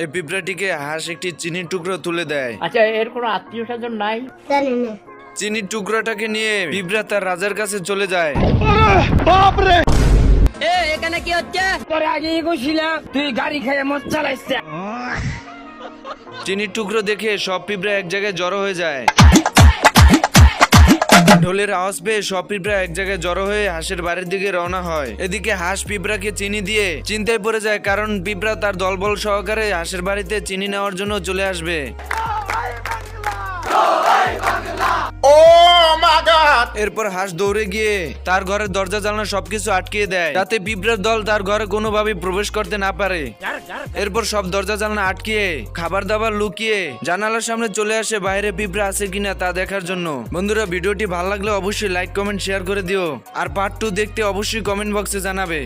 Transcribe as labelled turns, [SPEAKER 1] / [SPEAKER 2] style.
[SPEAKER 1] এই পিঁপড়াটিকে হাঁস একটি চিনির টুকরো তুলে দেয়।
[SPEAKER 2] আচ্ছা, এর কোনো আত্মীয় স্বজন নাই?
[SPEAKER 1] চিনির টুকরোটাকে নিয়ে পিঁপড়া তার রাজার কাছে চলে যায়।
[SPEAKER 2] এখানে কি হচ্ছে? তোরে আগেই কইছিলাম তুই গাড়ি খেয়ে মদ চালাইছিস।
[SPEAKER 1] চিনির টুকরো দেখে সব পিঁপড়া এক জায়গায় জড়ো হয়ে যায়। ঢোলের আওয়াজ পেয়ে সব পিঁপড়া এক জায়গায় জড়ো হয়ে হাঁসের বাড়ির দিকে রওনা হয়। এদিকে হাঁস পিঁপড়াকে চিনি দিয়ে চিন্তায় পড়ে যায়, কারণ পিঁপড়া তার দলবল সহকারে হাঁসের বাড়িতে চিনি নেওয়ার জন্য চলে আসবে। এরপর হাঁস দৌড়ে গিয়ে তার ঘরের দরজা জানালা সবকিছু আটকিয়ে দেয়, যাতে পিঁপড়ার দল তার ঘরে কোনোভাবেই প্রবেশ করতে না পারে। এরপর সব দরজা জানালা আটকিয়ে খাবার দাবার লুকিয়ে জানালার সামনে চলে আসে বাইরে পিঁপড়া আছে কিনা তা দেখার জন্য। বন্ধুরা, ভিডিওটি ভালো লাগলে অবশ্যই লাইক কমেন্ট শেয়ার করে দিও, আর পার্ট 2 দেখতে অবশ্যই কমেন্ট বক্সে জানাবে।